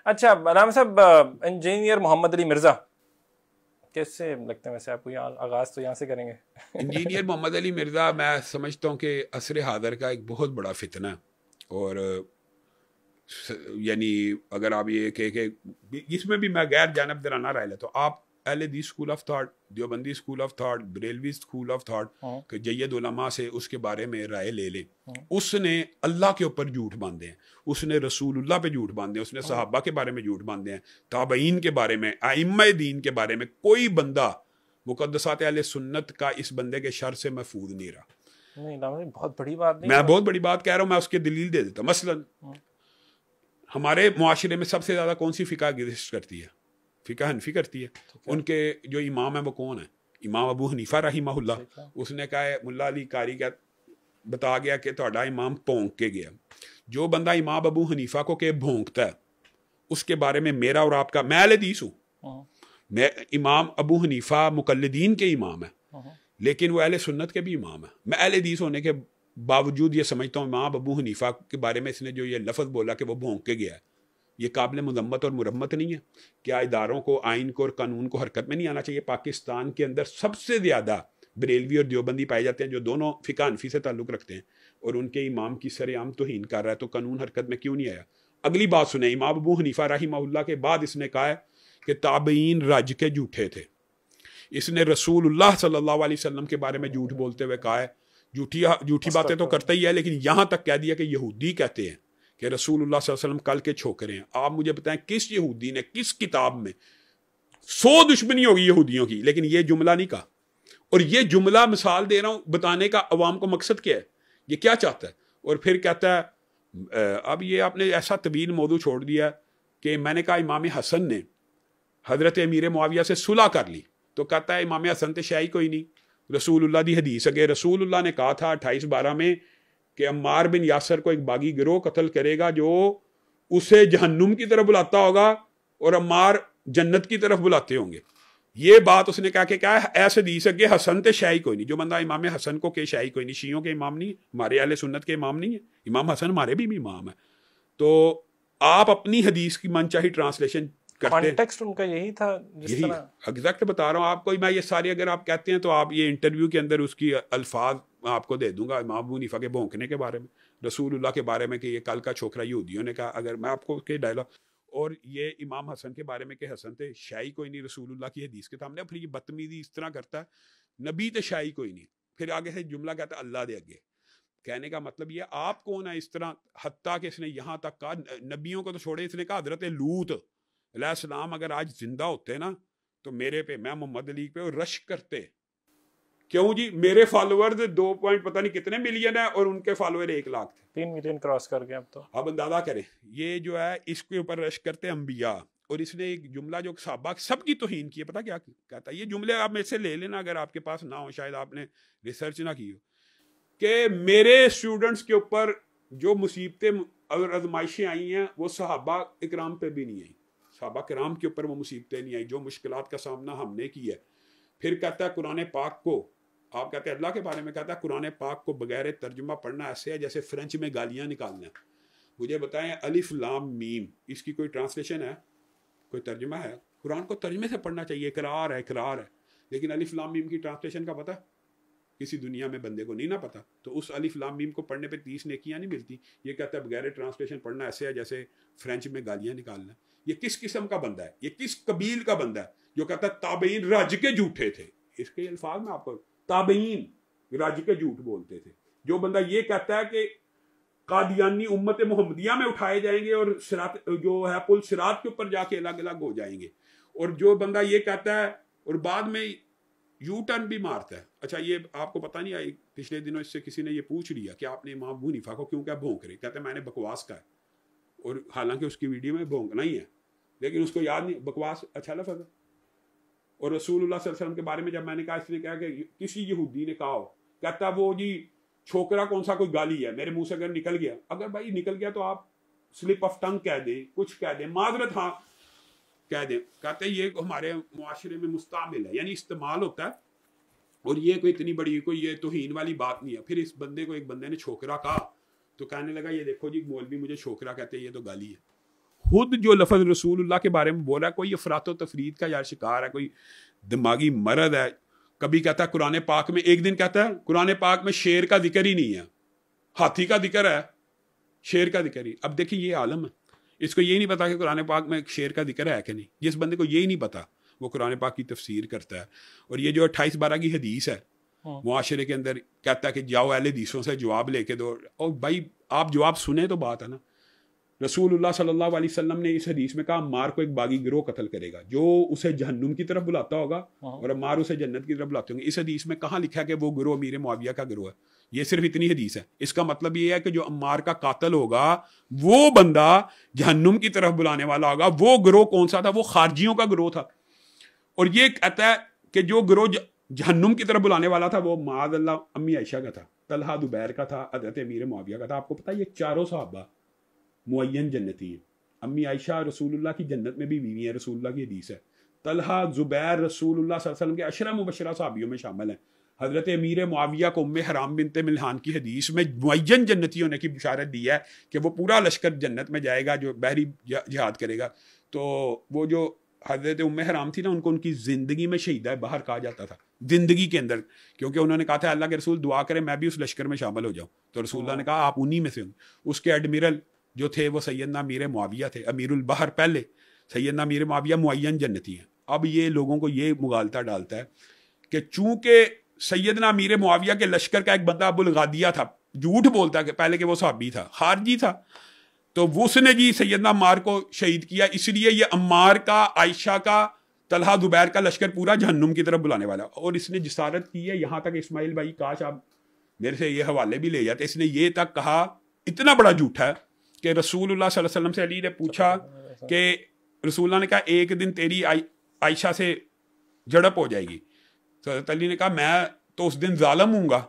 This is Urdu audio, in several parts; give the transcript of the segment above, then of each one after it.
اچھا علامہ صاحب، انجینئر محمد علی مرزا کیسے لگتے ہیں ویسے آپ کو؟ یہاں آغاز تو یہاں سے کریں گے. انجینئر محمد علی مرزا میں سمجھتا ہوں کہ عصر حاضر کا ایک بہت بڑا فتنہ ہے. اور یعنی اگر آپ یہ کہ اس میں بھی میں غیر جانب درانہ رائے لیتا ہوں. آپ اہل حدیث school of thought, Deobandi school of thought, Barelvi school of thought کہ جید علماء سے اس کے بارے میں رائے لے لیں. اس نے اللہ کے اوپر جھوٹ باندھے ہیں، اس نے رسول اللہ پہ جھوٹ باندھے ہیں، اس نے صحابہ کے بارے میں جھوٹ باندھے ہیں، تابعین کے بارے میں، ائمہ دین کے بارے میں. کوئی بندہ مقدسات اہل سنت کا اس بندے کے شر سے محفوظ نہیں رہا. نہیں بہت بڑی بات نہیں، میں بہت بڑی بات کہہ رہا ہوں. میں اس کی دلیل دے دیتا ہوں. مثلا ہمارے معاشرے میں سب سے زیادہ کون سی فقہ ایگزسٹ کرتی ہے؟ فقہ حنفی کرتی ہے. ان کے جو امام ہیں وہ کون ہیں؟ امام ابو حنیفہ رحمہ اللہ. اس نے کہا ہے ملا علی قاری کا بتا گیا کہ تہاڈا امام بھونک کے گیا. جو بندہ امام ابو حنیفہ کو کہ بھونکتا ہے اس کے بارے میں میرا اور آپ کا، میں اہل حدیث ہوں، میں امام ابو حنیفہ مقلدین کے امام ہیں لیکن وہ اہل سنت کے بھی امام ہیں. میں اہل حدیث ہونے کے باوجود یہ سمجھتا ہوں امام ابو حنیفہ کے بارے میں اس نے جو یہ لفظ بولا کہ وہ بھونک کے گیا ہے، یہ قابل مذمت اور مرمت نہیں ہے. کیا اداروں کو، آئین کو اور قانون کو حرکت میں نہیں آنا چاہیے؟ پاکستان کے اندر سب سے زیادہ بریلوی اور دیوبندی پائے جاتے ہیں جو دونوں فقہ حنفی سے تعلق رکھتے ہیں، اور ان کے امام کی سر عام توہین کر رہا ہے، تو قانون حرکت میں کیوں نہیں آیا؟ اگلی بات سنیں، امام ابو حنیفہ رحمہ اللہ کے بعد اس نے کہا ہے کہ تابعین رج کے جھوٹے تھے. اس نے رسول اللہ صلی اللہ علیہ وسلم کے بارے میں جھوٹ بولتے ہوئے کہا ہے، جھوٹی باتیں تو کرتا ہی ہے، لیکن یہاں تک کہہ دیا کہ یہودی کہتے ہیں کہ رسول اللہ صلی اللہ علیہ وسلم کل کے چھوکرے ہیں. آپ مجھے بتائیں کس یہودی نے کس کتاب میں 100 دشمنی ہوگی یہودیوں کی لیکن یہ جملہ نہیں کہا؟ اور یہ جملہ مثال دے رہا ہوں بتانے کا عوام کو مقصد کیا ہے، یہ کیا چاہتا ہے. اور پھر کہتا ہے اب یہ آپ نے ایسا طویل موضوع چھوڑ دیا کہ میں نے کہا امام حسن نے حضرت امیر معاویہ سے صلح کر لی، تو کہتا ہے امام حسن تے شاہی کوئی نہیں. رسول اللہ دی حدیث ہے کہ رسول اللہ نے کہا تھا 28/12 میں کہ عمار بن یاسر کو ایک باغی گروہ قتل کرے گا جو اسے جہنم کی طرف بلاتا ہوگا اور عمار جنت کی طرف بلاتے ہوں گے. یہ بات اس نے کہا کہ کیا ہے ایسے حدیث ہے کہ حسن تے شاہی کوئی نہیں. جو بندہ امام حسن کو کہ شاہی کوئی نہیں، شیعوں کے امام نہیں، ہمارے اہل سنت کے امام نہیں ہے. امام حسن ہمارے بھی امام ہے. تو آپ اپنی حدیث کی من چاہی ٹرانسلیشن کانٹیکسٹ ان کا یہی تھا جس طرح ایگزیکٹ بتا رہا ہوں آپ کو. میں یہ ساری اگر آپ کہتے ہیں تو آپ یہ انٹرویو کے اندر اس کی الفاظ آپ کو دے دوں گا. امام ابو حنیفہ کے بھونکنے کے بارے میں، رسول اللہ کے بارے میں کہ یہ کل کا چھوکرا یہودیوں نے کہا، اگر میں آپ کو کہ ڈائلاگ، اور یہ امام حسن کے بارے میں کہ حسن تے شاہی کوئی نہیں رسول اللہ کی حدیث کے سامنے. پھر یہ بدتمیزی اس طرح کرتا ہے نبی تے شاہی کوئی نہیں، پھر آگے سے جملہ کہتا ہے اللہ دے اگے. کہنے کا مطلب یہ آپ کون ہے اس طرح، حتیٰ کہ اس نے یہاں تک کہا نبیوں کو تو چھوڑے، اس نے کہا حضرت لوط علیہ السلام اگر آج زندہ ہوتے نا تو میرے پہ، میں محمد علی پہ رش کرتے. کیوں جی؟ میرے فالوورز 2 پوائنٹ پتہ نہیں کتنے ملین ہے اور ان کے فالوور 1 لاکھ تھے. 3 ملین کراس کر گئے اب تو. اب اندازہ کریں یہ جو ہے اس کے اوپر رش کرتے انبیاء. اور اس نے ایک جملہ جو صحابہ سب کی توہین کی ہے، پتہ کیا کہتا ہے؟ یہ جملے آپ میں سے لے لینا اگر آپ کے پاس نہ ہو، شاید آپ نے ریسرچ نہ کی ہو، کہ میرے اسٹوڈنٹس کے اوپر جو مصیبتیں اور آزمائشیں آئی ہیں وہ صحابہ اکرام پہ بھی نہیں آئی. صحابہ کرام کے اوپر وہ مصیبتیں نہیں آئی جو مشکلات کا سامنا ہم نے کیا ہے. پھر کہتا ہے قرآن پاک کو، آپ کہتے ہیں اللہ کے بارے میں کہتا ہے قرآن پاک کو بغیر ترجمہ پڑھنا ایسے ہے جیسے فرینچ میں گالیاں نکالنا. مجھے بتائیں الف لام میم اس کی کوئی ٹرانسلیشن ہے؟ کوئی ترجمہ ہے؟ قرآن کو ترجمے سے پڑھنا چاہیے، اقرار ہے. لیکن الف لام میم کی ٹرانسلیشن کا پتہ کسی دنیا میں بندے کو نہیں نہ پتا. تو اس الف لام میم کو پڑھنے پہ 30 نیکیاں نہیں ملتی. یہ کہتا ہے بغیر ٹرانسلیشن پڑھنا ایسے ہے جیسے فرینچ میں گالیاں نکالنا. یہ کس قسم کا بندہ ہے؟ یہ کس قبیل کا بندہ ہے جو کہتا ہے تابعین رج کے جھوٹے تھے؟ اس کے الفاظ میں آپ کو، تابعین رج کے جھوٹ بولتے تھے. جو بندہ یہ کہتا ہے کہ قادیانی امت محمدیہ میں اٹھائے جائیں گے اور صراط جو ہے پل صراط کے اوپر جا کے الگ الگ ہو جائیں گے، اور جو بندہ یہ کہتا ہے اور بعد میں یو ٹرن بھی مارتا ہے. اچھا یہ آپ کو پتہ نہیں آئی پچھلے دنوں اس سے کسی نے یہ پوچھ لیا کہ آپ نے امام ابو حنیفہ کو کیوں کیا بھونک رہے؟ کہتے ہیں میں نے بکواس کا ہے، اور حالانکہ اس کی ویڈیو میں بھونکنا ہی ہے لیکن اس کو یاد نہیں. بکواس اچھا لفظ ہے. اور رسول اللہ صلی اللہ علیہ وسلم کے بارے میں جب میں نے کہا، اس نے کہا کہ کسی یہودی نے کہا ہو، کہتا وہ جی چھوکرا کون سا کوئی گالی ہے میرے منہ سے اگر نکل گیا. اگر بھائی نکل گیا تو آپ سلپ آف ٹنگ کہہ دیں، کچھ کہہ دیں، معذرت ہاں کہہ دیں. کہتے ہیں یہ ہمارے معاشرے میں مستعمل ہے، یعنی استعمال ہوتا ہے، اور یہ کوئی اتنی بڑی کوئی یہ توہین والی بات نہیں ہے. پھر اس بندے کو ایک بندے نے چھوکرا کہا تو کہنے لگا یہ دیکھو جی مولوی مجھے چھوکرا کہتے ہیں، یہ تو گالی ہے. خود جو لفظ رسول اللہ کے بارے میں بول رہا ہے کوئی افراط و تفرید کا یار شکار ہے, کوئی دماغی مرض ہے. کبھی کہتا ہے قرآن پاک میں, ایک دن کہتا ہے قرآن پاک میں شیر کا ذکر ہی نہیں ہے, ہاتھی کا ذکر ہے, شیر کا ذکر ہی. اب دیکھیں یہ عالم ہے, اس کو یہ نہیں پتا کہ قرآن پاک میں شیر کا ذکر ہے کہ نہیں. جس بندے کو یہ نہیں پتا وہ قرآن پاک کی تفسیر کرتا ہے. اور یہ جو 28/12 کی حدیث ہے معاشرے کے اندر کہتا ہے کہ جاؤ اہل حدیثوں سے جواب لے کے دو. اور بھائی آپ جواب سنیں تو بات ہے نا. رسول اللہ صلی اللہ علیہ وسلم نے اس حدیث میں کہا عمار کو ایک باغی گروہ قتل کرے گا جو اسے جہنم کی طرف بلاتا ہوگا اور عمار اسے جنت کی طرف بلاتے ہوں گے. اس حدیث میں کہاں لکھا ہے کہ وہ گروہ امیر معاویہ کا گروہ ہے؟ یہ صرف اتنی حدیث ہے. اس کا مطلب یہ ہے کہ جو عمار کا قاتل ہوگا وہ بندہ جہنم کی طرف بلانے والا ہوگا. وہ گروہ کون سا تھا؟ وہ خارجیوں کا گروہ تھا. اور یہ کہتا ہے کہ جو گروہ جہنم کی طرف بلانے والا تھا وہ معاذ اللہ امی عائشہ کا تھا, طلحہ زبیر کا تھا, حضرت امیر معاویہ کا تھا. آپ کو پتا یہ چاروں صحابہ معین جنتی ہیں. امی عائشہ رسول اللہ کی جنت میں بھی بیوی ہیں, رسول اللہ کی حدیث ہے. طلحہ زبیر رسول اللہ صلی اللہ علیہ وسلم کے عشرہ مبشرہ صحابیوں میں شامل ہیں. حضرت امیر معاویہ کو ام حرام بنت ملحان کی حدیث میں معین جنتی ہونے کی بشارت دی ہے کہ وہ پورا لشکر جنت میں جائے گا جو بحری جہاد کرے گا. تو وہ جو حضرت ام حرام تھی نا, ان کو ان کی زندگی میں شہیدہ باہر کہا جاتا تھا, زندگی کے اندر, کیونکہ انہوں نے کہا تھا اللہ کے رسول دعا کرے میں بھی اس لشکر میں شامل ہو جاؤں. تو رسول اللہ نے کہا آپ انہی میں سے ہوں. اس کے ایڈمرل جو تھے وہ سیدنا امیر معاویہ تھے, امیر البحر پہلے. سیدنا امیر معاویہ معین جنتی ہیں. اب یہ لوگوں کو یہ مغالطہ ڈالتا ہے کہ چونکہ سیدنا امیر معاویہ کے لشکر کا ایک بندہ ابو الغادیہ تھا, جھوٹ بولتا ہے کہ پہلے کہ وہ صحابی تھا, خارجی تھا, تو اس نے جی سیدنا عمار کو شہید کیا. اس لیے یہ عمار کا, عائشہ کا, طلحہ زبیر کا لشکر پورا جہنم کی طرف بلانے والا. اور اس نے جسارت کی ہے یہاں تک, اسماعیل بھائی کاش آپ میرے سے یہ حوالے بھی لے جاتے, اس نے یہ تک کہا, اتنا بڑا جھوٹا ہے کہ رسول اللہ صلی اللہ علیہ وسلم سے علی نے پوچھا کہ رسول اللہ نے کہا ایک دن تیری عائشہ سے جھڑپ ہو جائے گی. تو حضرت علی نے کہا میں تو اس دن ظالم ہوں گا.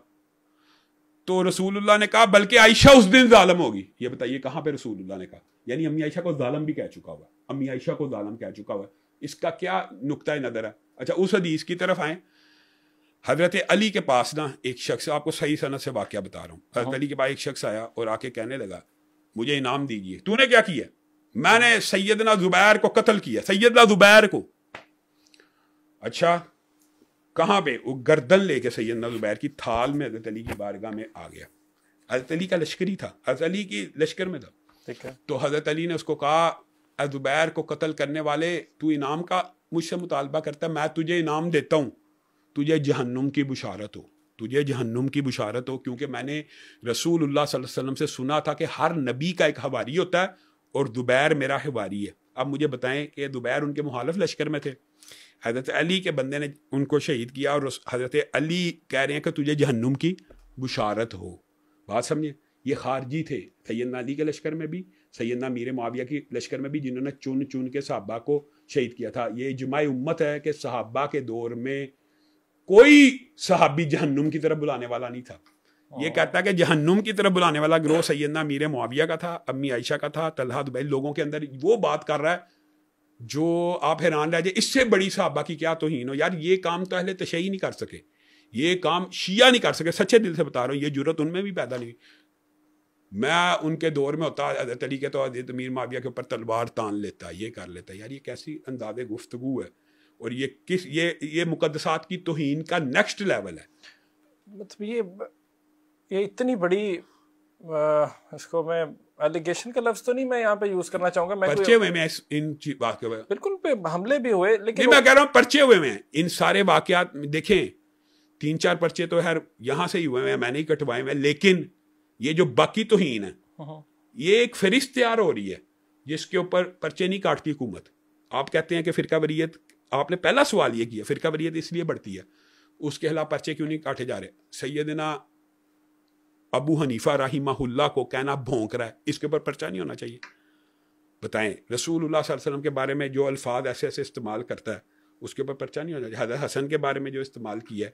تو رسول اللہ نے کہا بلکہ عائشہ اس دن ظالم ہوگی. یہ بتائیے کہاں پہ رسول اللہ نے کہا؟ یعنی امی عائشہ کو ظالم بھی کہہ چکا ہوا, امی عائشہ کو ظالم کہہ چکا ہوا. اس کا کیا نقطۂ نظر ہے؟ اچھا اس حدیث کی طرف آئیں. حضرت علی کے پاس نا ایک شخص, آپ کو صحیح سند سے واقعہ بتا رہا ہوں, حضرت علی کے پاس ایک شخص آیا اور آ کے کہنے لگا مجھے انعام دیجیے. تو نے کیا کیا؟ میں نے سیدنا زبیر کو قتل کیا, سیدنا زبیر کو. اچھا کہاں پہ؟ وہ گردن لے کے سیدنا زبیر کی تھال میں حضرت علی کی بارگاہ میں آ گیا. حضرت علی کا لشکری تھا, حضرت علی کی لشکر میں تھا. تو حضرت علی نے اس کو کہا اے زبیر کو قتل کرنے والے, تو انعام کا مجھ سے مطالبہ کرتا ہے, میں تجھے انعام دیتا ہوں, تجھے جہنم کی بشارت ہو, تجھے جہنم کی بشارت ہو, کیونکہ میں نے رسول اللہ صلی اللہ علیہ وسلم سے سنا تھا کہ ہر نبی کا ایک حواری ہوتا ہے اور زبیر میرا حواری ہے. اب مجھے بتائیں کہ زبیر ان کے مخالف لشکر میں تھے. حضرت علی کے بندے نے ان کو شہید کیا اور حضرت علی کہہ رہے ہیں کہ تجھے جہنم کی بشارت ہو. بات سمجھیں, یہ خارجی تھے سیدنا علی کے لشکر میں بھی, سیدنا امیر معاویہ کی لشکر میں بھی, جنہوں نے چن چن کے صحابہ کو شہید کیا تھا. یہ اجماع امت ہے کہ صحابہ کے دور میں کوئی صحابی جہنم کی طرف بلانے والا نہیں تھا. یہ کہتا ہے کہ جہنم کی طرف بلانے والا گروہ سیدنا امیر معاویہ کا تھا, امی عائشہ کا تھا, طلحہ زبیر. لوگوں کے اندر وہ بات کر رہا ہے جو آپ حیران رہ جائے, اس سے بڑی صحابہ کی کیا توہین ہو یار. یہ کام تو اہل تشیع نہیں کر سکے, یہ کام شیعہ نہیں کر سکے, سچے دل سے بتا رہا ہوں, یہ جرت ان میں بھی پیدا نہیں. میں ان کے دور میں ہوتا حضرت علی کے تو حضرت امیر معاویہ کے اوپر تلوار تان لیتا, یہ کر لیتا. یار یہ کیسی انداز گفتگو ہے, اور یہ مقدسات کی توہین کا نیکسٹ لیول ہے. مطلب یہ اتنی بڑی, اس کو میں ایلیگیشن کا لفظ تو نہیں میں یہاں پہ یوز کرنا چاہوں گا, پرچے ہوئے میں ان واقعات بالکل پہ حملے بھی ہوئے, لیکن میں کہہ رہا ہوں پرچے ہوئے میں ان سارے واقعات دیکھیں, 3-4 پرچے تو خیر یہاں سے ہی ہوئے ہیں, میں نہیں کٹوائے ہیں, لیکن یہ جو باقی توہین ہے یہ ایک فہرست تیار ہو رہی ہے جس کے اوپر پرچے نہیں کاٹتی حکومت. آپ کہتے ہیں کہ فرقہ واریت, آپ نے پہلا سوال یہ کیا فرقہ واریت اس لیے بڑھتی ہے, اس کے خلاف پرچے کیوں نہیں کاٹے جا رہے؟ سیدنا ابو حنیفہ رحمہ اللہ کو کہنا بھونک رہا ہے, اس کے اوپر پرچہ نہیں ہونا چاہیے؟ بتائیں رسول اللہ صلی اللہ علیہ وسلم کے بارے میں جو الفاظ ایسے ایسے استعمال کرتا ہے اس کے اوپر پرچہ نہیں ہونا چاہیے؟ حضرت حسن کے بارے میں جو استعمال کیا ہے,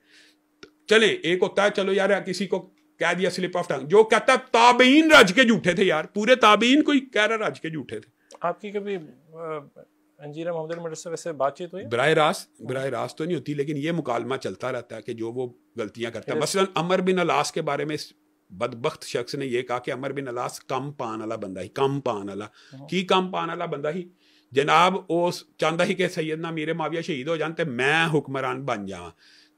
چلیں ایک ہوتا ہے چلو یار کسی کو کہہ دیا سلپ آف ٹنگ, جو کہتا ہے تابعین رج کے جھوٹے تھے, یار پورے تابعین کوئی کہہ رہا رج کے جھوٹے تھے. آپ کی کبھی انجینئر محمد المرر سے ویسے بات چیت ہوئی؟ براہ راست تو نہیں ہوتی, لیکن یہ مکالمہ چلتا رہتا ہے کہ جو وہ غلطیاں کرتا ہے. مثلا عمر بن العاص کے بارے میں بدبخت شخص نے یہ کہا کہ عمر بن الاس کم پان والا بندہ ہی کم پان والا کی کم پان والا بندہ ہی جناب اس چاہتا ہی کہ سیدنا میر معاویہ شہید ہو جان تے میں حکمران بن جاواں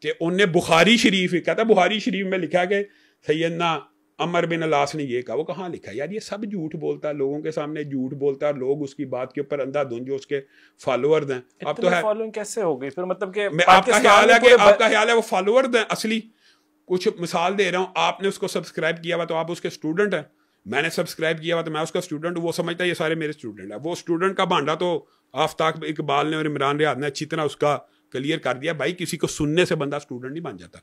تے انہیں بخاری شریف کہتا بخاری شریف میں لکھا کہ سیدنا عمر بن الاس نے یہ کہا. وہ کہاں لکھا یار؟ یہ سب جھوٹ بولتا ہے, لوگوں کے سامنے جھوٹ بولتا ہے, لوگ اس کی بات کے اوپر اندھا دھند جو اس کے فالوورز ہیں. اب تو ہے فالوئنگ کیسے ہو گئی پھر؟ مطلب کہ آپ کا خیال ہے کہ آپ کا خیال ہے وہ فالوورز ہیں اصلی؟ کچھ مثال دے رہا ہوں, آپ نے اس کو سبسکرائب کیا ہوا تو آپ اس کے اسٹوڈنٹ ہیں, میں نے سبسکرائب کیا ہوا تو میں اس کا اسٹوڈنٹ ہوں. وہ سمجھتا ہے یہ سارے میرے اسٹوڈنٹ ہیں. وہ اسٹوڈنٹ کا بھانڈا تو آفتاب اقبال نے اور عمران ریاض نے اچھی طرح اس کا کلیئر کر دیا. بھائی کسی کو سننے سے بندہ اسٹوڈنٹ نہیں بن جاتا.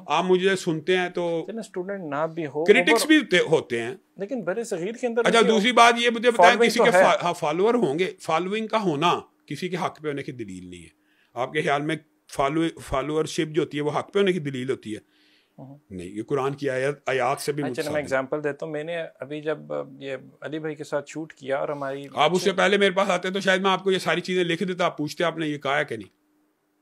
آپ مجھے سنتے ہیں تو اسٹوڈنٹ نہ بھی ہو, کرٹکس بھی ہوتے ہیں, لیکن برے صغیر کے اندر. اچھا دوسری بات یہ مجھے بتائیں, کسی کے فالوور ہوں گے, فالوئنگ کا ہونا کسی کے حق پہ ہونے کی دلیل نہیں ہے. آپ کے خیال میں فالوور شپ جو ہوتی ہے وہ حق پہ ہونے کی دلیل ہوتی ہے؟ نہیں, یہ قرآن کی آیات سے بھی چلو میں ایگزامپل دیتا ہوں. میں نے ابھی جب یہ علی بھائی کے ساتھ شوٹ کیا اور ہماری, آپ اس سے پہلے میرے پاس آتے تو شاید میں آپ کو یہ ساری چیزیں لکھ دیتا, آپ پوچھتے آپ نے یہ کہا ہے کہ نہیں.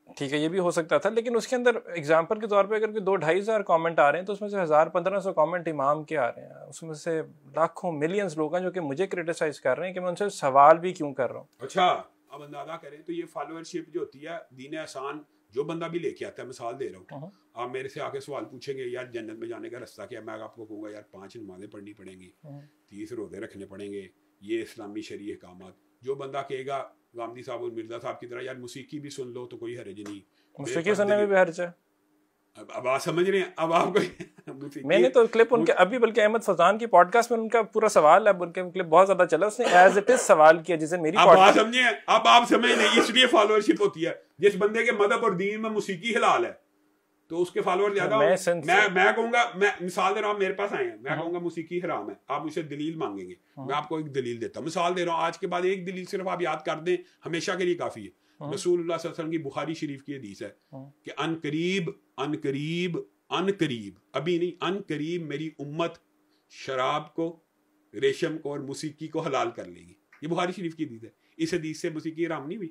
ٹھیک ہے, یہ بھی ہو سکتا تھا, لیکن اس کے اندر ایگزامپل کے طور پہ اگر 2-2.5 ہزار کامنٹ آ رہے ہیں تو اس میں سے 1000-1500 کامنٹ امام کے آ رہے ہیں. اس میں سے لاکھوں ملینز لوگ ہیں جو کہ مجھے کرٹیسائز کر رہے ہیں کہ میں ان سے سوال بھی کیوں کر رہا ہوں. اچھا اب اندازہ کریں تو یہ فالوور شپ جو ہوتی ہے دین احسان جو بندہ بھی لے کے آتا ہے, مثال دے رہا ہوں, آپ میرے سے آ کے سوال پوچھیں گے یار جنت میں جانے کا رستہ کیا, میں آپ کو کہوں گا یار 5 نمازیں پڑھنی پڑیں گی, 30 روزے رکھنے پڑیں گے, یہ اسلامی شرعی احکامات. جو بندہ کہے گا غامدی صاحب اور مرزا صاحب کی طرح یار موسیقی بھی سن لو تو کوئی حرج نہیں, موسیقی سننے میں بھی حرج ہے. اب آپ سمجھ رہے ہیں, اب آپ کو میں نے تو کلپ ان کے ابھی بلکہ احمد فضان کی پوڈ کاسٹ میں ان کا پورا سوال ہے, ان کے کلپ بہت زیادہ چلا, اس نے ایز اٹ از سوال کیا جسے میری اب آپ سمجھے, اب آپ سمجھ لیں اس لیے فالوور شپ ہوتی ہے. جس بندے کے مذہب اور دین میں موسیقی حلال ہے تو اس کے فالوور زیادہ. میں کہوں گا, میں مثال دے رہا ہوں, میرے پاس آئے ہیں, میں کہوں گا موسیقی حرام ہے, آپ مجھ سے دلیل مانگیں گے, میں آپ کو ایک دلیل دیتا ہوں. مثال دے رہا ہوں, آج کے بعد ایک دلیل صرف آپ یاد کر دیں, ہمیشہ کے لیے کافی ہے. رسول اللہ صلی اللہ علیہ وسلم کی بخاری شریف کی حدیث ہے کہ ان قریب ابھی نہیں, ان قریب میری امت شراب کو, ریشم کو اور موسیقی کو حلال کر لے گی. یہ بخاری شریف کی حدیث ہے. اس حدیث سے موسیقی حرام نہیں ہوئی.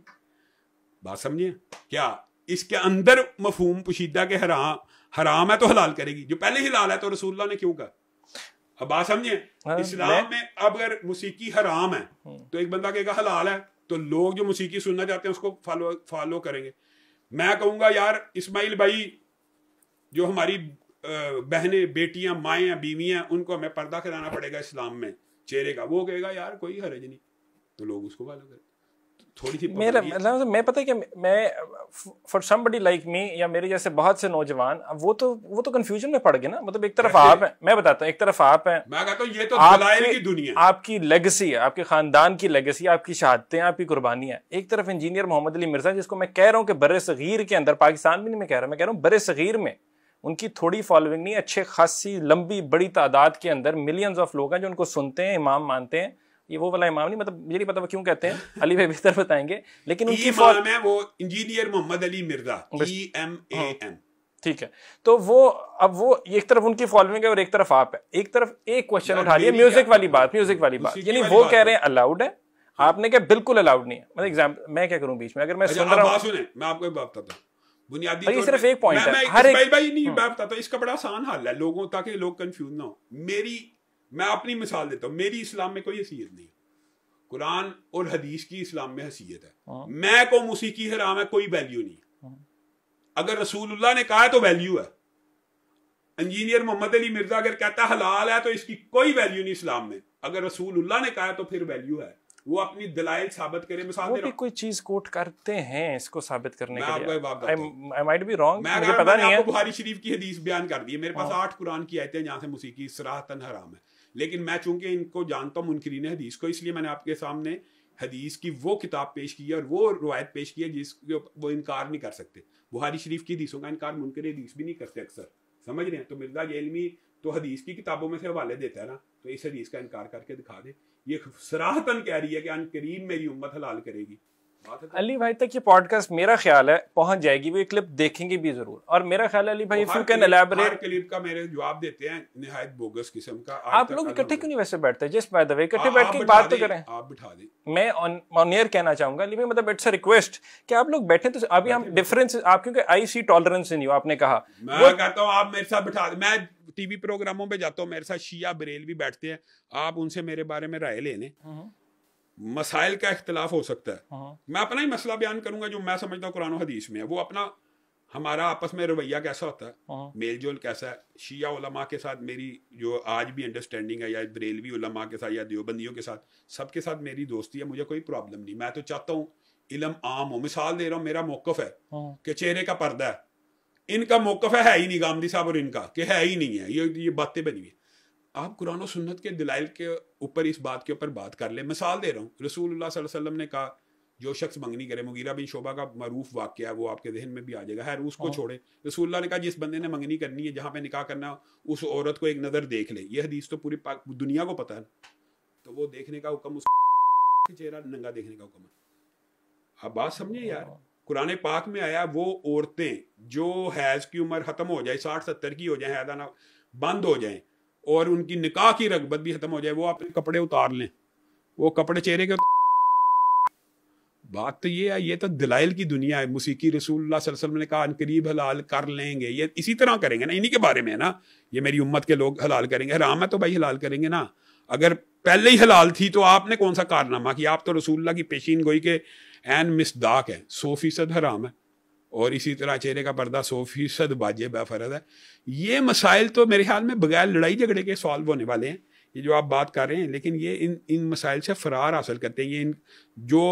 بات سمجھیں کیا اس کے اندر مفہوم پوشیدہ کہ حرام ہے تو حلال کرے گی, جو پہلے ہی حلال ہے تو رسول اللہ نے کیوں کہا. اب بات سمجھیں, اسلام میں اب اگر موسیقی حرام ہے تو ایک بندہ کہے گا حلال ہے تو لوگ جو موسیقی سننا چاہتے ہیں اس کو فالو کریں گے. میں کہوں گا یار اسماعیل بھائی جو ہماری بہنیں, بیٹیاں, مائیں ہیں, بیویاں ہیں, ان کو ہمیں پردہ کرانا پڑے گا اسلام میں چہرے کا, وہ کہے گا یار کوئی حرج نہیں, تو لوگ اس کو فالو کریں. تھوڑی سی میں پتہ ہے کہ میں for some body like me یا میرے جیسے بہت سے نوجوان, وہ تو کنفیوژن میں پڑ گئے نا. مطلب ایک طرف آپ ہیں, میں بتاتا ہوں, ایک طرف آپ ہیں, میں کہتا ہوں یہ تو دلائل کی دنیا, آپ کی لیگسی ہے, آپ کے خاندان کی لیگسی, آپ کی شہادتیں, آپ کی قربانیاں. ایک طرف انجینئر محمد علی مرزا, جس کو میں کہہ رہا ہوں کہ برِ صغیر کے اندر, پاکستان بھی نہیں میں کہہ رہا ہوں برِ صغیر میں ان کی تھوڑی فالوئنگ نہیں, اچھے خاصی لمبی بڑی تعداد کے اندر ملینز آف لوگ ہیں جو ان کو سنتے ہیں, امام مانتے ہیں. یہ وہ والا امام نہیں, مطلب مجھے نہیں پتا وہ کیوں کہتے ہیں, علی بھائی بہتر بتائیں گے, لیکن ان کی امام ہے وہ انجینئر محمد علی مرزا, EMAM. ٹھیک ہے, تو وہ اب وہ ایک طرف ان کی فالوئنگ ہے اور ایک طرف آپ ہے. ایک طرف ایک کوشچن اٹھا لیا میوزک والی بات, یعنی وہ کہہ رہے ہیں الاؤڈ ہے, آپ نے کہا بالکل الاؤڈ نہیں ہے. مطلب ایگزامپل میں کیا کروں بیچ میں, اگر میں سن رہا ہوں, سنیں میں آپ کو ایک بات بتاتا ہوں, بنیادی صرف ایک پوائنٹ ہے, ہر ایک بھائی نہیں میں بتاتا ہوں, اس کا بڑا آسان حل ہے لوگوں, تاکہ لوگ کنفیوز نہ ہو. میں اپنی مثال دیتا ہوں, میری اسلام میں کوئی حیثیت نہیں, قرآن اور حدیث کی اسلام میں حیثیت ہے. میں کو موسیقی حرام ہے کوئی ویلیو نہیں, اگر رسول اللہ نے کہا ہے تو ویلیو ہے. انجینئر محمد علی مرزا اگر کہتا ہے حلال ہے تو اس کی کوئی ویلیو نہیں اسلام میں, اگر رسول اللہ نے کہا ہے تو پھر ویلیو ہے. وہ اپنی دلائل ثابت کرے. مثال دے رہا ہوں, کوئی چیز کوٹ کرتے ہیں اس کو ثابت کرنے کے لیے. I might be wrong, مجھے پتا نہیں ہے. بخاری شریف کی حدیث بیان کر دی ہے, میرے پاس 8 قرآن کی آیتیں جہاں سے موسیقی صراحتاً حرام ہے, لیکن میں چونکہ ان کو جانتا ہوں منکرین حدیث کو, اس لیے میں نے آپ کے سامنے حدیث کی وہ کتاب پیش کی ہے اور وہ روایت پیش کی ہے جس کو وہ انکار نہیں کر سکتے. بخاری شریف کی حدیثوں کا انکار منکر حدیث بھی نہیں کرتے اکثر, سمجھ رہے ہیں. تو مرزا جیلمی تو حدیث کی کتابوں میں سے حوالے دیتا ہے نا, تو اس حدیث کا انکار کر کے دکھا دے. یہ صراحتاً کہہ رہی ہے کہ ان قریب میری امت حلال کرے گی. علی بھائی تک یہ پوڈ کاسٹ میرا خیال ہے پہنچ جائے گی, وہ یہ کلپ دیکھیں گے بھی ضرور, اور میرا خیال ہے علی بھائی if you can elaborate, clip کا میرے جواب دیتے ہیں نہایت بوگس قسم کا. آپ لوگ اکٹھے کیوں نہیں ویسے بیٹھتے, جسٹ بائی دا وے اکٹھے بیٹھ کے بات تو کریں. آپ بٹھا دیں. میں آن ایئر کہنا چاہوں گا علی بھائی, مطلب اٹس اے ریکویسٹ کہ آپ لوگ بیٹھیں. تو ابھی ہم ڈفرینس, آپ کیونکہ آئی سی ٹالرنس نہیں ہو, آپ نے کہا, میں کہتا ہوں آپ میرے ساتھ بٹھا دیں. میں ٹی وی پروگراموں پہ جاتا ہوں, میرے ساتھ شیعہ بریلوی بیٹھتے ہیں, آپ ان سے میرے بارے میں رائے لے لیں. مسائل کا اختلاف ہو سکتا ہے, میں اپنا ہی مسئلہ بیان کروں گا جو میں سمجھتا ہوں قرآن و حدیث میں ہے. وہ اپنا ہمارا آپس میں رویہ کیسا ہوتا ہے, میل جول کیسا ہے. شیعہ علماء کے ساتھ میری جو آج بھی انڈرسٹینڈنگ ہے, یا بریلوی علماء کے ساتھ یا دیوبندیوں کے ساتھ, سب کے ساتھ میری دوستی ہے, مجھے کوئی پرابلم نہیں. میں تو چاہتا ہوں علم عام ہو. مثال دے رہا ہوں, میرا موقف ہے کہ چہرے کا پردہ ہے. ان کا موقف ہے ہی نہیں, گامدی صاحب اور ان کا, کہ ہے ہی نہیں ہے, یہ باتیں بنی ہوئی. آپ قرآن و سنت کے دلائل کے اوپر اس بات کے اوپر بات کر لیں. مثال دے رہا ہوں, رسول اللہ صلی اللہ علیہ وسلم نے کہا جو شخص منگنی کرے, مغیرہ بن شعبہ کا معروف واقعہ ہے, وہ آپ کے ذہن میں بھی آ جائے گا, ہے اس کو چھوڑے. رسول اللہ نے کہا جس بندے نے منگنی کرنی ہے, جہاں پہ نکاح کرنا, اس عورت کو ایک نظر دیکھ لے. یہ حدیث تو پوری دنیا کو پتہ ہے, تو وہ دیکھنے کا حکم, اس چہرہ ننگا دیکھنے کا حکم ہے. آپ بات سمجھے یار, قرآن پاک میں آیا وہ عورتیں جو حیض کی عمر ختم ہو جائے, 60-70 کی ہو جائیں, حیض آنا بند ہو جائیں, اور ان کی نکاح کی رغبت بھی ختم ہو جائے, وہ اپنے کپڑے اتار لیں. وہ کپڑے چہرے کے, بات تو یہ ہے, یہ تو دلائل کی دنیا ہے. موسیقی رسول اللہ صلی اللہ علیہ وسلم نے کہا ان قریب حلال کر لیں گے, یہ اسی طرح کریں گے نا, انہی کے بارے میں ہے نا, یہ میری امت کے لوگ حلال کریں گے. حرام ہے تو بھائی حلال کریں گے نا. اگر پہلے ہی حلال تھی تو آپ نے کون سا کارنامہ کیا؟ آپ تو رسول اللہ کی پیشین گوئی کے عین مصداق ہے. 100% حرام ہے, اور اسی طرح چہرے کا پردہ 100% واجب ہے, فرض ہے. یہ مسائل تو میرے خیال میں بغیر لڑائی جھگڑے کے سالو ہونے والے ہیں, یہ جو آپ بات کر رہے ہیں. لیکن یہ ان مسائل سے فرار حاصل کرتے ہیں. یہ جو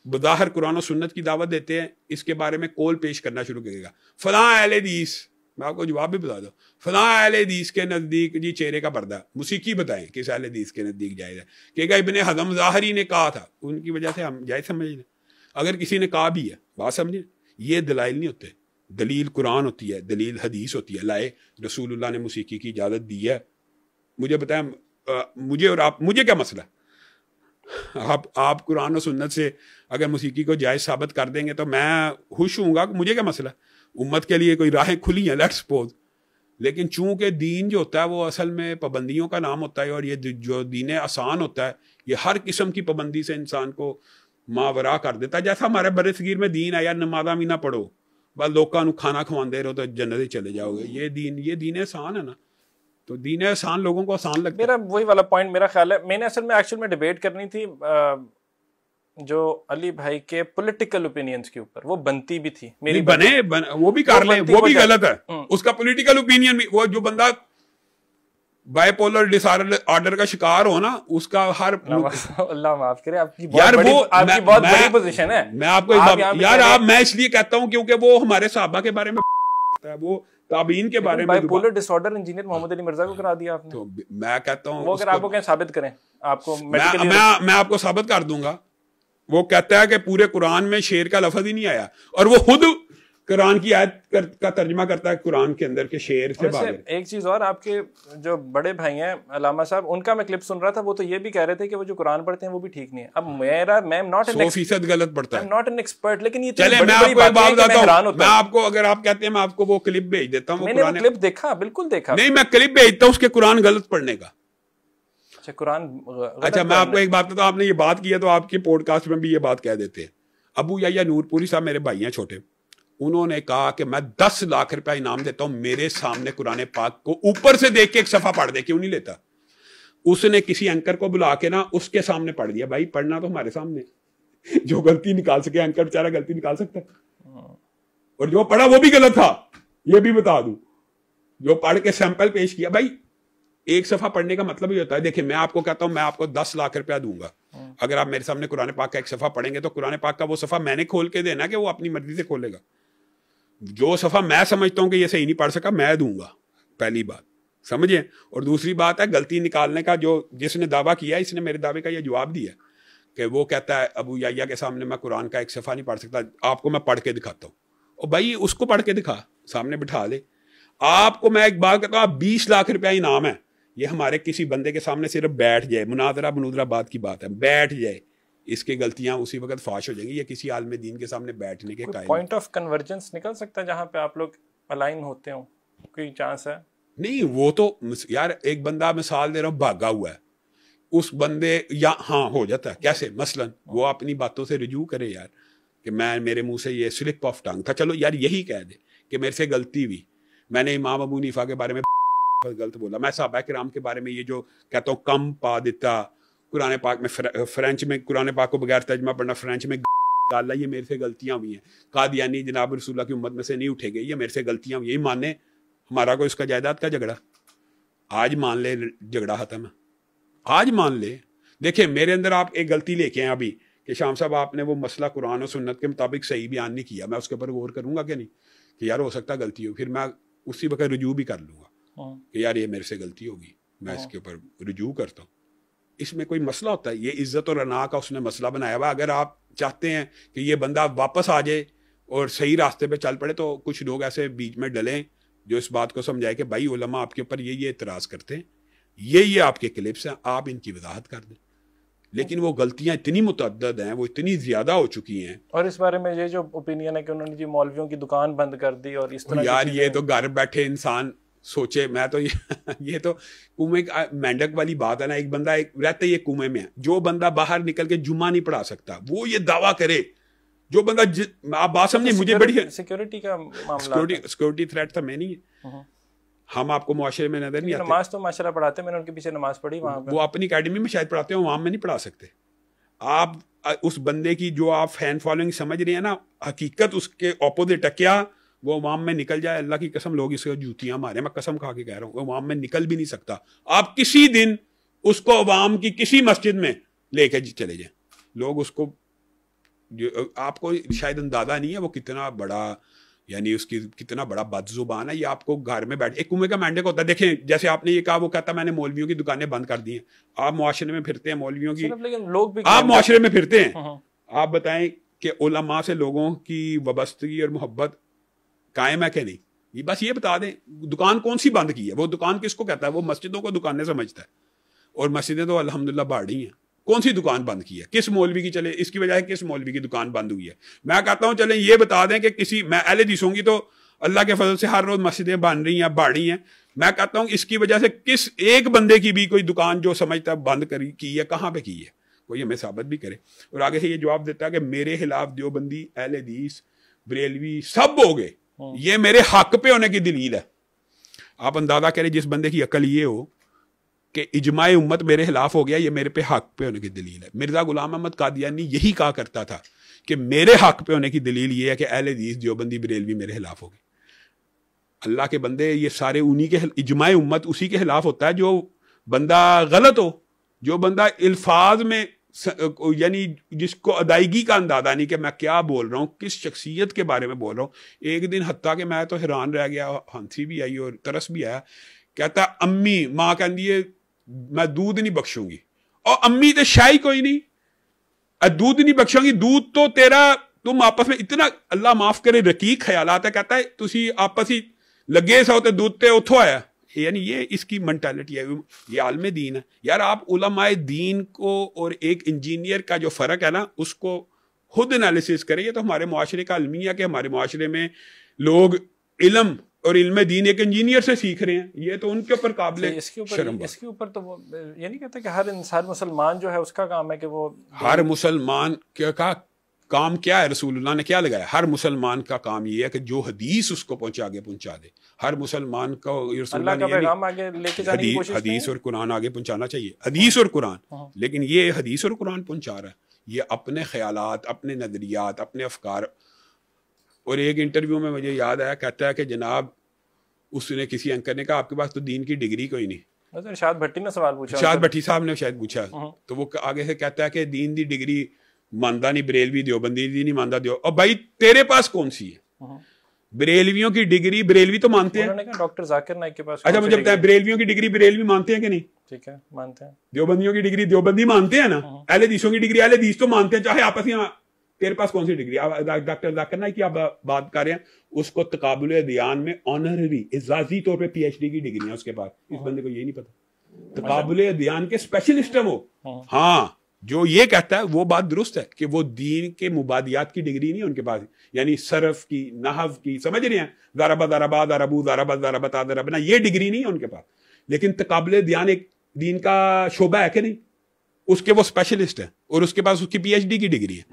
بظاہر قرآن و سنت کی دعوت دیتے ہیں, اس کے بارے میں کول پیش کرنا شروع کرے گا. فلاں اہل حدیث, میں آپ کو جواب بھی بتا دوں, فلاں اہل حدیث کے نزدیک جی چہرے کا پردہ, موسیقی بتائیں کس اہل حدیث کے نزدیک جائز ہے. کہ ابن حزم ظاہری نے کہا تھا, ان کی وجہ سے ہم جائز سمجھ لیں. اگر کسی نے کہا بھی ہے, بات سمجھیں, یہ دلائل نہیں ہوتے. دلیل قرآن ہوتی ہے, دلیل حدیث ہوتی ہے. لائے رسول اللہ نے موسیقی کی اجازت دی ہے, مجھے بتائیں مجھے اور آپ, مجھے کیا مسئلہ؟ آپ قرآن و سنت سے اگر موسیقی کو جائز ثابت کر دیں گے تو میں خوش ہوں گا, مجھے کیا مسئلہ؟ امت کے لیے کوئی راہیں کھلی ہیں, لیٹس سپوز. لیکن چونکہ دین جو ہوتا ہے وہ اصل میں پابندیوں کا نام ہوتا ہے, اور یہ جو دین آسان ہوتا ہے یہ ہر قسم کی پابندی سے انسان کو ماورا کر دیتا ہے. جیسا ہمارے بر صغیر میں دین آیا, نمازاں بھی نہ پڑھو, بس لوگوں کو کھانا کھواندے رہو تو جنت چلے جاؤ گے. یہ دین آسان ہے نا, تو دین آسان لوگوں کو آسان لگتا ہے. میرا وہی والا پوائنٹ میرا خیال ہے, میں نے اصل میں ایکچوئل میں ڈیبیٹ کرنی تھی جو علی بھائی کے پولیٹیکل اوپینینز کے اوپر, وہ بنتی بھی تھی میری, بنے وہ بھی کر لیں, وہ بھی غلط ہے. اس کا پولیٹیکل اوپینین بھی, وہ جو بندہ بائی پولر ڈس آرڈر کا شکار ہو نا, اس کا ہر اللہ معاف کرے, آپ کی بہت بڑی پوزیشن ہے. میں آپ کو یار میں اس لیے کہتا ہوں کیونکہ وہ ہمارے صحابہ کے بارے میں, وہ تابعین کے بارے میں. Bipolar disorder engineer Muhammad Ali Mirza کو کرا دیا آپ نے, تو میں کہتا ہوں وہ اگر آپ کو کہیں ثابت کریں, آپ کو میں آپ کو ثابت کر دوں گا. وہ کہتا ہے کہ پورے قرآن میں شیر کا لفظ ہی نہیں آیا, اور وہ خود قرآن کی آیت کا ترجمہ کرتا ہے قرآن کے اندر کے شیر سے باہر. ایک چیز اور, آپ کے جو بڑے بھائی ہیں علامہ صاحب, ان کا میں کلپ سن رہا تھا, وہ تو یہ بھی کہہ رہے تھے کہ وہ جو قرآن پڑھتے ہیں وہ بھی ٹھیک نہیں ہے. اب میں ناٹ 100% غلط پڑھتا ہے, ناٹ این ایکسپرٹ, لیکن یہ چلے میں آپ کو ایک بات بتاتا ہوں, میں آپ کو, اگر آپ کہتے ہیں میں آپ کو وہ کلپ بھیج دیتا ہوں. میں نے وہ کلپ دیکھا, بالکل دیکھا. نہیں, میں کلپ بھیجتا ہوں اس کے قرآن غلط پڑھنے کا. اچھا میں آپ کو ایک بات بتاؤں, آپ نے یہ بات کی ہے تو آپ کے پوڈ کاسٹ میں بھی یہ بات کہہ دیتے ہیں. ابو یحییٰ نور پوری صاحب میرے بھائی ہیں چھوٹے, انہوں نے کہا کہ میں 10 لاکھ روپے انعام دیتا ہوں میرے سامنے قرآن پاک کو اوپر سے دیکھ کے ایک صفحہ پڑھ دے. کیوں نہیں لیتا؟ اس نے کسی اینکر کو بلا کے نا اس کے سامنے پڑھ دیا. بھائی پڑھنا تو ہمارے سامنے, جو غلطی نکال سکے, اینکر بیچارہ غلطی نکال سکتا ہے, اور جو پڑھا وہ بھی غلط تھا, یہ بھی بتا دوں. جو پڑھ کے سیمپل پیش کیا, بھائی ایک صفحہ پڑھنے کا مطلب ہی ہوتا ہے. دیکھیں میں آپ کو کہتا ہوں, میں آپ کو 10 لاکھ روپیہ دوں گا اگر آپ میرے سامنے قرآن پاک کا ایک صفحہ پڑھیں گے, تو قرآن پاک کا وہ صفحہ میں نے کھول کے دینا کہ وہ اپنی مرضی سے کھولے گا. جو صفحہ میں سمجھتا ہوں کہ یہ صحیح نہیں پڑھ سکا, میں دوں گا, پہلی بات سمجھیں. اور دوسری بات ہے غلطی نکالنے کا, جو جس نے دعویٰ کیا, اس نے میرے دعوے کا یہ جواب دیا کہ وہ کہتا ہے ابو یحییٰ کے سامنے میں قرآن کا ایک صفحہ نہیں پڑھ سکتا. آپ کو میں پڑھ کے دکھاتا ہوں. اور بھائی اس کو پڑھ کے دکھا, سامنے بٹھا لے. آپ کو میں ایک بات کہتا ہوں, 20 لاکھ روپیہ انعام ہے, یہ ہمارے کسی بندے کے سامنے صرف بیٹھ جائے, مناظرہ بات کی بات ہے, بیٹھ جائے, اس کی غلطیاں اسی وقت فاش ہو جائیں گی. یہ کسی عالم دین کے سامنے بیٹھنے کے قائل پوائنٹ آف کنورجنس نکل سکتا ہے جہاں پہ آپ لوگ الائن ہوتے ہوں, کوئی چانس ہے؟ نہیں, وہ تو یار ایک بندہ مثال دے رہا ہوں بھاگا ہوا ہے, اس بندے یا ہاں ہو جاتا ہے کیسے, مثلاً وہ اپنی باتوں سے رجوع کرے یار کہ میرے منہ سے یہ سلپ آف ٹنگ تھا, چلو یار یہی کہہ دے کہ میرے سے غلطی ہوئی, میں نے امام ابو حنیفہ کے بارے میں غلط بولا, میں صحابہ کرام کے بارے میں یہ جو کہتا ہوں کم پا دیتا, قرآن پاک میں فرینچ میں قرآن پاک کو بغیر ترجمہ پڑھنا, فرینچ میں ڈالا, یہ میرے سے غلطیاں ہوئی ہیں. قادیانی جناب رسول اللہ کی امت میں سے نہیں اٹھے گئے, یہ میرے سے غلطیاں ہوئی, یہی مانے ہمارا کوئی اس کا جائیداد کا جھگڑا, آج مان لے جھگڑا ختم ہے, آج مان لے. دیکھیں میرے اندر آپ ایک غلطی لے کے ہیں ابھی کہ شام صاحب آپ نے وہ مسئلہ قرآن و سنت کے مطابق صحیح بیان نہیں کیا, میں اس کے اوپر غور کروں گا کہ نہیں کہ یار ہو سکتا غلطی ہو, پھر میں اسی وقت رجوع بھی کر لوں گا کہ یار یہ میرے سے غلطی ہوگی, میں اس کے اوپر رجوع کرتا ہوں. اس میں کوئی مسئلہ ہوتا ہے, یہ عزت اور انا کا اس نے مسئلہ بنایا ہوا. اگر آپ چاہتے ہیں کہ یہ بندہ واپس آ جائے اور صحیح راستے پہ چل پڑے تو کچھ لوگ ایسے بیچ میں ڈلیں جو اس بات کو سمجھائے کہ بھائی علماء آپ کے اوپر یہ اعتراض کرتے ہیں, یہ آپ کے کلپس ہیں, آپ ان کی وضاحت کر دیں. لیکن وہ غلطیاں اتنی متعدد ہیں, وہ اتنی زیادہ ہو چکی ہیں. اور اس بارے میں یہ جو اوپینین ہے کہ انہوں نے جی مولویوں کی دکان بند کر دی اور اس طرح یار یہ تو گھر بیٹھے انسان سوچے, میں تو یہ تو کنویں مینڈک والی بات ہے نا, ایک بندہ رہتے یہ کنویں میں ہے, جو بندہ باہر نکل کے جمعہ نہیں پڑھا سکتا وہ یہ دعویٰ کرے, جو بندہ آپ بات سمجھیں, مجھے بڑی سیکورٹی کا معاملہ, سیکورٹی تھریٹ تھا میں نہیں ہے, ہم آپ کو معاشرے میں نظر نہیں آتے. نماز تو ماشاءاللہ پڑھاتے ہیں, میں نے ان کے پیچھے نماز پڑھی وہاں پہ, وہ اپنی اکیڈمی میں شاید پڑھاتے ہیں, عوام میں نہیں پڑھا سکتے. آپ اس بندے کی جو آپ فین فالوئنگ سمجھ رہے ہیں نا, حقیقت اس کے اپوزٹ ہے. کیا وہ عوام میں نکل جائے, اللہ کی قسم لوگ اس کو جوتیاں مارے, میں قسم کھا کے کہہ رہا ہوں, وہ عوام میں نکل بھی نہیں سکتا. آپ کسی دن اس کو عوام کی کسی مسجد میں لے کے چلے جائیں, لوگ اس کو, آپ کو شاید اندازہ نہیں ہے وہ کتنا بڑا, یعنی اس کی کتنا بڑا بد زبان ہے. یہ آپ کو گھر میں بیٹھ, ایک کنویں کا مینڈک ہوتا ہے. دیکھیں جیسے آپ نے یہ کہا, وہ کہتا میں نے مولویوں کی دکانیں بند کر دی ہیں. آپ معاشرے میں پھرتے ہیں مولویوں کی, آپ معاشرے میں پھرتے ہیں, آپ بتائیں کہ علماء سے لوگوں کی وابستگی اور محبت قائم ہے کہ نہیں؟ یہ بس یہ بتا دیں, دکان کون سی بند کی ہے, وہ دکان کس کو کہتا ہے, وہ مسجدوں کو دکانیں سمجھتا ہے, اور مسجدیں تو الحمدللہ بڑھ رہی ہیں. کون سی دکان بند کی ہے, کس مولوی کی, چلے اس کی وجہ سے کس مولوی کی دکان بند ہوئی ہے. میں کہتا ہوں چلیں یہ بتا دیں کہ کسی, میں اہل حدیث ہوں گی تو اللہ کے فضل سے ہر روز مسجدیں بن رہی ہیں, بڑھ رہی ہیں. میں کہتا ہوں اس کی وجہ سے کس ایک بندے کی بھی کوئی دکان جو سمجھتا ہے بند کی ہے, کہاں پہ کی ہے, کوئی ہمیں ثابت بھی کرے. اور آگے سے یہ جواب دیتا ہے کہ میرے خلاف دیوبندی, اہل حدیث, بریلوی سب ہو گئے, یہ میرے حق پہ ہونے کی دلیل ہے. آپ اندازہ کریں جس بندے کی عقل یہ ہو کہ اجماع امت میرے خلاف ہو گیا, یہ میرے پہ حق پہ ہونے کی دلیل ہے. مرزا غلام احمد قادیانی یہی کہا کرتا تھا کہ میرے حق پہ ہونے کی دلیل یہ ہے کہ اہل حدیث دیوبندی بریلوی میرے خلاف ہو گئے. اللہ کے بندے, یہ سارے انہی کے, اجماع امت اسی کے خلاف ہوتا ہے جو بندہ غلط ہو, جو بندہ الفاظ میں یعنی جس کو ادائیگی کا اندازہ نہیں کہ میں کیا بول رہا ہوں, کس شخصیت کے بارے میں بول رہا ہوں. ایک دن حتیٰ کہ میں تو حیران رہ گیا, ہنسی بھی آئی اور ترس بھی آیا. کہتا امی, ماں کہندی ہے میں دودھ نہیں بخشوں گی, اور امی تو شاہی کوئی نہیں, دودھ نہیں بخشوں گی, دودھ تو تیرا, تم آپس میں اتنا, اللہ معاف کرے, رقیق خیالات ہے. کہتا ہے تسی آپس ہی لگے سو تے دودھ تے اتھو آیا. یعنی یہ اس کی منٹالٹی ہے, یہ عالم دین ہے. یار آپ علماء دین کو اور ایک انجینئر کا جو فرق ہے نا, اس کو خود انالیسس کریں. یہ تو ہمارے معاشرے کا المیہ کہ ہمارے معاشرے میں لوگ علم اور علم دین ایک انجینئر سے سیکھ رہے ہیں, یہ تو ان کے اوپر قابل شرم. اس کے اوپر تو وہ یہ نہیں کہتے کہ ہر مسلمان جو ہے اس کا کام ہے کہ وہ, ہر مسلمان کا کام کیا ہے, رسول اللہ نے کیا لگایا, ہر مسلمان کا کام یہ ہے کہ جو حدیث اس کو آگے پہنچا دے. ہر مسلمان کو رسول اللہ کا پیغام آگے لے کے جانے کی کوشش کریں, حدیث اور قرآن آگے پہنچانا چاہیے, حدیث اور قرآن. لیکن یہ حدیث اور قرآن پہنچا رہا ہے, یہ اپنے خیالات, اپنے نظریات, اپنے افکار. اور ایک انٹرویو میں مجھے یاد آیا, کہتا ہے کہ جناب اس نے کسی انکر نے کہا آپ کے پاس تو دین کی ڈگری کوئی نہیں. شاہد بھٹی نے سوال پوچھا, شاہد بھٹی صاحب نے شاید پوچھا, تو وہ آگے سے کہتا ہے کہ دین دی ڈگری ماندا نہیں بریلوی, دیوبندی دی نہیں ماندا دیو. اور بھائی تیرے پاس کون سی ہے؟ بریلویوں کی ڈگری بریلوی تو مانتے ہیں, ڈاکٹر ذاکر نائک کے پاس. اچھا مجھے بتائیں, بریلویوں کی ڈگری بریلوی مانتے ہیں کہ نہیں؟ ٹھیک ہے, مانتے ہیں. دیوبندیوں کی ڈگری دیوبندی مانتے ہیں نا, اہل حدیثوں کی ڈگری اہل حدیث تو مانتے ہیں, چاہے آپس میں. تیرے پاس کون سی ڈگری؟ ڈاکٹر ذاکر نائک کی آپ بات کر رہے ہیں, اس کو تقابل ادیان میں آنرری اعزازی طور پہ پی ایچ ڈی کی ڈگری ہے اس کے پاس. اس بندے کو یہی نہیں پتا, تقابل ادیان کے اسپیشلسٹ ہے وہ. ہاں جو یہ کہتا ہے وہ بات درست ہے کہ وہ دین کے مبادیات کی ڈگری نہیں ہے ان کے پاس، یعنی صرف کی، نحو کی، سمجھ رہے ہیں، ضربہ ضربا ضربو ضربت ضربتا ضربنا، یہ ڈگری نہیں ہے ان کے پاس، لیکن تقابل دیان ایک دین کا شعبہ ہے کہ نہیں، اس کے وہ اسپیشلسٹ ہیں اور اس کے پاس اس کی پی ایچ ڈی کی ڈگری ہے.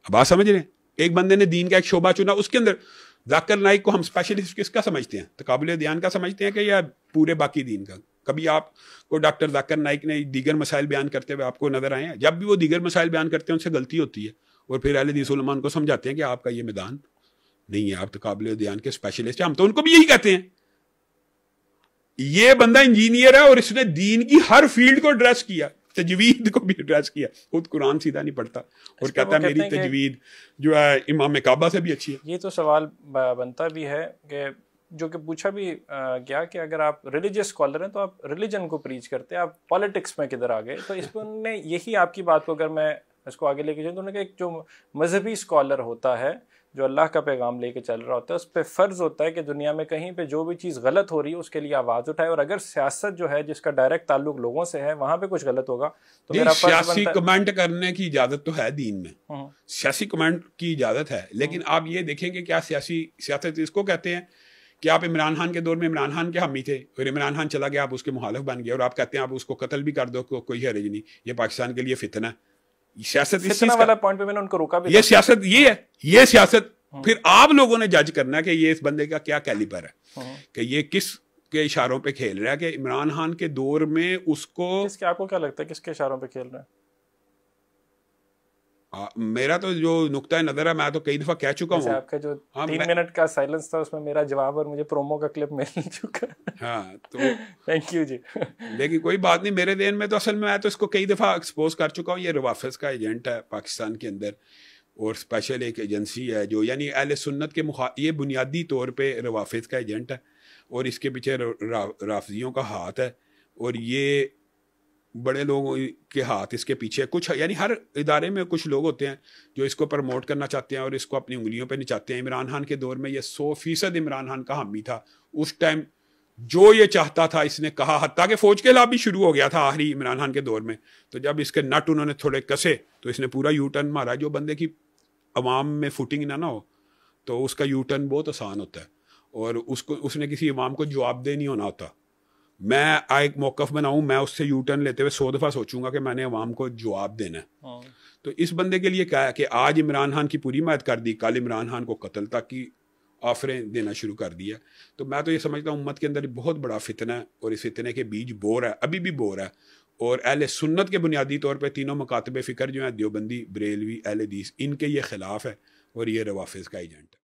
اب آپ سمجھ رہے ہیں، ایک بندے نے دین کا ایک شعبہ چنا، اس کے اندر ذاکر نائک کو ہم اسپیشلسٹ کس کا سمجھتے ہیں؟ تقابل دیان کا سمجھتے ہیں کہ یا پورے باقی دین کا؟ کبھی آپ کو ڈاکٹر ذاکر نائک نے دیگر مسائل بیان کرتے ہوئے آپ کو نظر آئے ہیں؟ جب بھی وہ دیگر مسائل بیان کرتے ہیں ان سے غلطی ہوتی ہے، اور پھر اہل حدیث علماء کو سمجھاتے ہیں کہ آپ کا یہ میدان نہیں ہے، آپ تقابل دیان کے اسپیشلسٹ ہیں. ہم تو ان کو بھی یہی کہتے ہیں. یہ بندہ انجینئر ہے اور اس نے دین کی ہر فیلڈ کو ایڈریس کیا، تجوید کو بھی ایڈریس کیا، خود قرآن سیدھا نہیں پڑھتا اور کہتا ہے میری تجوید جو ہے امام کعبہ سے بھی اچھی ہے. یہ تو سوال بنتا بھی ہے کہ جو کہ پوچھا بھی گیا کہ اگر آپ ریلیجیس اسکالر ہیں تو آپ ریلیجن کو پریچ کرتے ہیں، آپ پالیٹکس میں کدھر آ گئے؟ تو اس پہ انہوں نے یہی آپ کی بات کو اگر میں اس کو آگے لے کے جاؤں تو انہوں نے کہا ایک جو مذہبی اسکالر ہوتا ہے جو اللہ کا پیغام لے کے چل رہا ہوتا ہے، اس پہ فرض ہوتا ہے کہ دنیا میں کہیں پہ جو بھی چیز غلط ہو رہی ہے اس کے لیے آواز اٹھائے، اور اگر سیاست جو ہے جس کا ڈائریکٹ تعلق لوگوں سے ہے وہاں پہ کچھ غلط ہوگا تو میرا فرض بنتا ہے. سیاسی کمنٹ کرنے کی اجازت تو ہے دین میں، سیاسی کمنٹ کی اجازت ہے، لیکن آپ یہ دیکھیں کہ کیا سیاست اس کو کہتے ہیں کہ آپ عمران خان کے دور میں عمران خان کے حامی تھے اور عمران خان چلا گیا، آپ اس کے مخالف بن گئے اور آپ کہتے ہیں آپ اس کو قتل بھی کر دو، کوئی حرج نہیں، یہ پاکستان کے لیے فتنہ ہے. سیاست فتنہ والا پوائنٹ پہ میں نے ان کو روکا بھی، یہ سیاست یہ ہے، یہ سیاست پھر آپ لوگوں نے جج کرنا ہے کہ یہ اس بندے کا کیا کیلیبر ہے، کہ یہ کس کے اشاروں پہ کھیل رہا ہے. کہ عمران خان کے دور میں اس کو آپ کو کیا لگتا ہے کس کے اشاروں پہ کھیل رہا ہے؟ میرا تو جو نقطہ نظر ہے، میں تو کئی دفعہ کہہ چکا ہوں، آپ کا جو 3 منٹ کا سائلنس تھا اس میں میرا جواب اور مجھے پرومو کا کلپ مل چکا. ہاں تو تھینک یو جی. لیکن کوئی بات نہیں، میرے ذہن میں تو اصل میں تو اس کو کئی دفعہ ایکسپوز کر چکا ہوں. یہ روافظ کا ایجنٹ ہے پاکستان کے اندر، اور اسپیشل ایک ایجنسی ہے جو یعنی اہل سنت کے یہ بنیادی طور پہ روافظ کا ایجنٹ ہے، اور اس کے پیچھے رافضیوں کا ہاتھ ہے، اور یہ بڑے لوگوں کے ہاتھ اس کے پیچھے کچھ، یعنی ہر ادارے میں کچھ لوگ ہوتے ہیں جو اس کو پروموٹ کرنا چاہتے ہیں اور اس کو اپنی انگلیوں پہ نچاتے ہیں. عمران خان کے دور میں یہ 100% عمران خان کا حامی تھا. اس ٹائم جو یہ چاہتا تھا اس نے کہا، حتیٰ کہ فوج کے خلاف بھی شروع ہو گیا تھا آخری عمران خان کے دور میں. تو جب اس کے نٹ انہوں نے تھوڑے کسے تو اس نے پورا یو ٹرن مارا. جو بندے کی عوام میں فوٹنگ نہ ہو تو اس کا یو ٹرن بہت آسان ہوتا ہے، اور اس نے کسی عوام کو جواب دہ نہیں ہونا ہوتا. میں ایک موقف بناؤں، میں اس سے یو ٹرن لیتے ہوئے 100 دفعہ سوچوں گا کہ میں نے عوام کو جواب دینا ہے. تو اس بندے کے لیے کیا ہے کہ آج عمران خان کی پوری حمایت کر دی، کل عمران خان کو قتل تک کی آفریں دینا شروع کر دیا. تو میں تو یہ سمجھتا ہوں امت کے اندر بہت بڑا فتنہ ہے، اور اس فتنے کے بیج بور ہے، ابھی بھی بور ہے. اور اہل سنت کے بنیادی طور پہ تینوں مکاتب فکر جو ہیں، دیوبندی، بریلوی، اہل حدیث، ان کے یہ خلاف ہے، اور یہ روافظ کا ایجنٹ ہے.